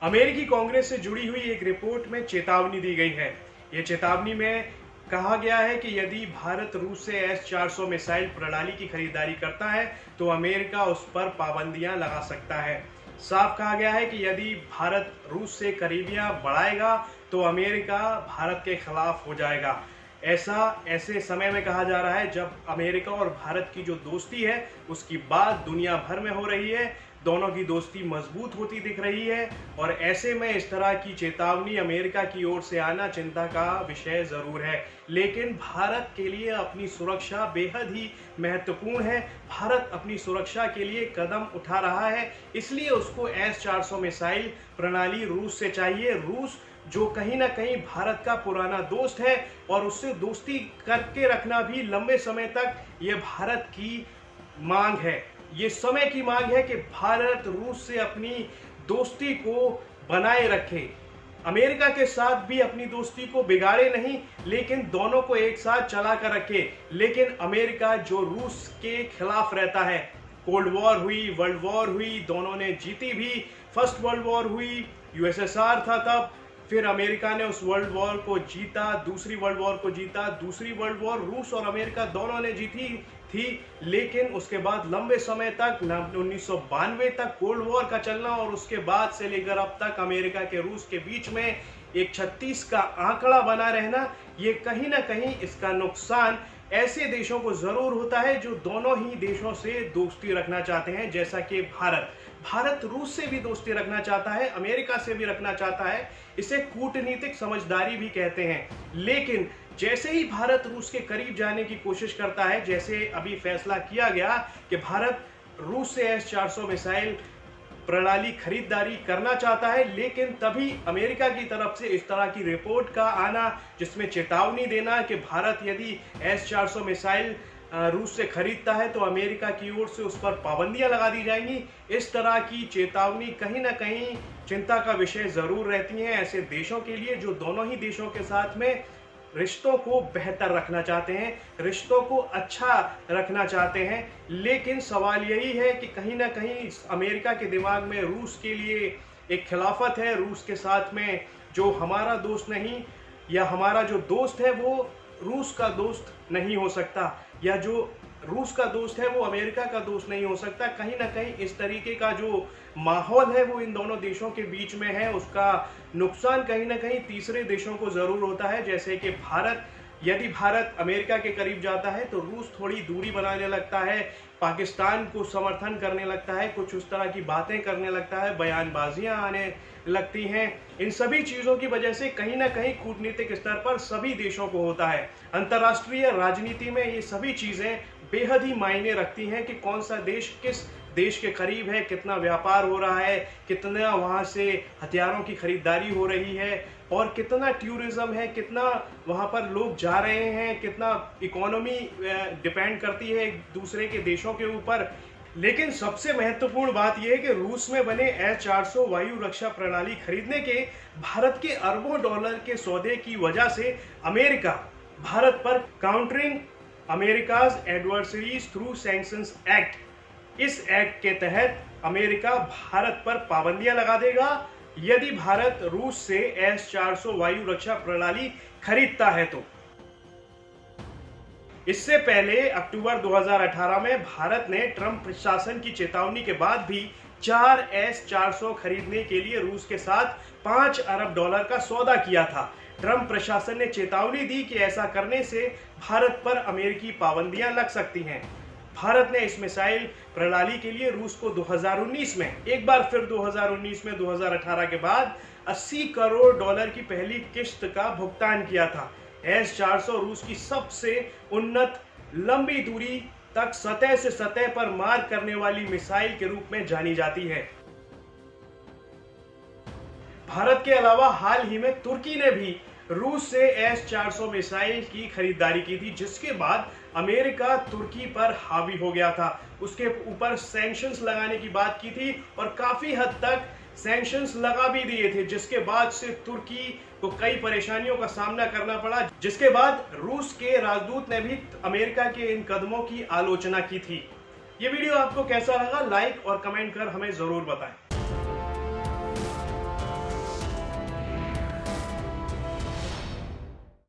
अमेरिकी कांग्रेस से जुड़ी हुई एक रिपोर्ट में चेतावनी दी गई है। ये चेतावनी में कहा गया है कि यदि भारत रूस से S-400 मिसाइल प्रणाली की खरीदारी करता है तो अमेरिका उस पर पाबंदियां लगा सकता है। साफ कहा गया है कि यदि भारत रूस से करीबियां बढ़ाएगा तो अमेरिका भारत के खिलाफ हो जाएगा। ऐसे समय में कहा जा रहा है जब अमेरिका और भारत की जो दोस्ती है उसकी बात दुनिया भर में हो रही है। दोनों की दोस्ती मजबूत होती दिख रही है और ऐसे में इस तरह की चेतावनी अमेरिका की ओर से आना चिंता का विषय जरूर है। लेकिन भारत के लिए अपनी सुरक्षा बेहद ही महत्वपूर्ण है। भारत अपनी सुरक्षा के लिए कदम उठा रहा है, इसलिए उसको S-400 मिसाइल प्रणाली रूस से चाहिए। रूस जो कहीं ना कहीं भारत का पुराना दोस्त है और उससे दोस्ती करके रखना भी लंबे समय तक ये भारत की मांग है। ये समय की मांग है कि भारत रूस से अपनी दोस्ती को बनाए रखे, अमेरिका के साथ भी अपनी दोस्ती को बिगाड़े नहीं, लेकिन दोनों को एक साथ चला कर रखे। लेकिन अमेरिका जो रूस के खिलाफ रहता है, कोल्ड वॉर हुई, वर्ल्ड वॉर हुई, दोनों ने जीती भी। फर्स्ट वर्ल्ड वॉर हुई, USSR था तब, फिर अमेरिका ने उस वर्ल्ड वॉर को जीता, दूसरी वर्ल्ड वॉर को जीता। दूसरी वर्ल्ड वॉर रूस और अमेरिका दोनों ने जीती थी, लेकिन उसके बाद लंबे समय तक 1992 तक कोल्ड वॉर का चलना और उसके बाद से लेकर अब तक अमेरिका के रूस के बीच में एक 36 का आंकड़ा बना रहना, ये कहीं ना कहीं इसका नुकसान ऐसे देशों को जरूर होता है जो दोनों ही देशों से दोस्ती रखना चाहते हैं, जैसा कि भारत रूस से भी दोस्ती रखना चाहता है, अमेरिका से भी रखना चाहता है। इसे कूटनीतिक समझदारी भी कहते हैं। लेकिन जैसे ही भारत रूस के करीब जाने की कोशिश करता है, जैसे अभी फैसला किया गया कि भारत रूस से S-400 मिसाइल प्रणाली खरीदारी करना चाहता है, लेकिन तभी अमेरिका की तरफ से इस तरह की रिपोर्ट का आना जिसमें चेतावनी देना कि भारत यदि S-400 मिसाइल रूस से खरीदता है तो अमेरिका की ओर से उस पर पाबंदियां लगा दी जाएंगी। इस तरह की चेतावनी कहीं ना कहीं चिंता का विषय जरूर रहती है ऐसे देशों के लिए जो दोनों ही देशों के साथ में रिश्तों को बेहतर रखना चाहते हैं, रिश्तों को अच्छा रखना चाहते हैं। लेकिन सवाल यही है कि कहीं ना कहीं अमेरिका के दिमाग में रूस के लिए एक खिलाफत है। रूस के साथ में जो हमारा दोस्त नहीं, या हमारा जो दोस्त है वो रूस का दोस्त नहीं हो सकता, या जो रूस का दोस्त है वो अमेरिका का दोस्त नहीं हो सकता। कहीं ना कहीं इस तरीके का जो माहौल है वो इन दोनों देशों के बीच में है। उसका नुकसान कहीं ना कहीं तीसरे देशों को जरूर होता है, जैसे कि यदि भारत अमेरिका के करीब जाता है तो रूस थोड़ी दूरी बनाने लगता है, पाकिस्तान को समर्थन करने लगता है, कुछ उस तरह की बातें करने लगता है, बयानबाजियां आने लगती हैं। इन सभी चीज़ों की वजह से कहीं ना कहीं कूटनीतिक स्तर पर सभी देशों को होता है। अंतर्राष्ट्रीय राजनीति में ये सभी चीज़ें बेहद ही मायने रखती हैं कि कौन सा देश किस देश के करीब है, कितना व्यापार हो रहा है, कितना वहाँ से हथियारों की खरीदारी हो रही है और कितना टूरिज्म है, कितना वहाँ पर लोग जा रहे हैं, कितना इकोनॉमी डिपेंड करती है एक दूसरे के देशों के ऊपर। लेकिन सबसे महत्वपूर्ण बात यह है कि रूस में बने S-400 वायु रक्षा प्रणाली खरीदने के भारत के अरबों डॉलर के सौदे की वजह से अमेरिका भारत पर countering America's adversaries through sanctions act, इस एक्ट के तहत अमेरिका भारत पर पाबंदियां लगा देगा यदि भारत रूस से S-400 वायु रक्षा प्रणाली खरीदता है तो। इससे पहले अक्टूबर 2018 में भारत ने ट्रंप प्रशासन की चेतावनी के बाद भी 4 S-400 खरीदने के लिए रूस के साथ $5 अरब का सौदा किया था। ट्रंप प्रशासन ने चेतावनी दी कि ऐसा करने से भारत पर अमेरिकी पाबंदियां लग सकती हैं। भारत ने इस मिसाइल प्रणाली के लिए रूस को 2019 में, एक बार फिर 2019 में 2018 के बाद $80 करोड़ की पहली किश्त का भुगतान किया था। S-400 रूस की सबसे उन्नत लंबी दूरी तक सतह से सतह पर मार करने वाली मिसाइल के रूप में जानी जाती है। भारत के अलावा हाल ही में तुर्की ने भी रूस से S-400 मिसाइल की खरीदारी की थी, जिसके बाद अमेरिका तुर्की पर हावी हो गया था। उसके ऊपर सैंक्शंस लगाने की बात की थी और काफी हद तक सैंक्शंस लगा भी दिए थे, जिसके बाद से तुर्की को कई परेशानियों का सामना करना पड़ा, जिसके बाद रूस के राजदूत ने भी अमेरिका के इन कदमों की आलोचना की थी। ये वीडियो आपको कैसा लगा, लाइक और कमेंट कर हमें जरूर बताएं।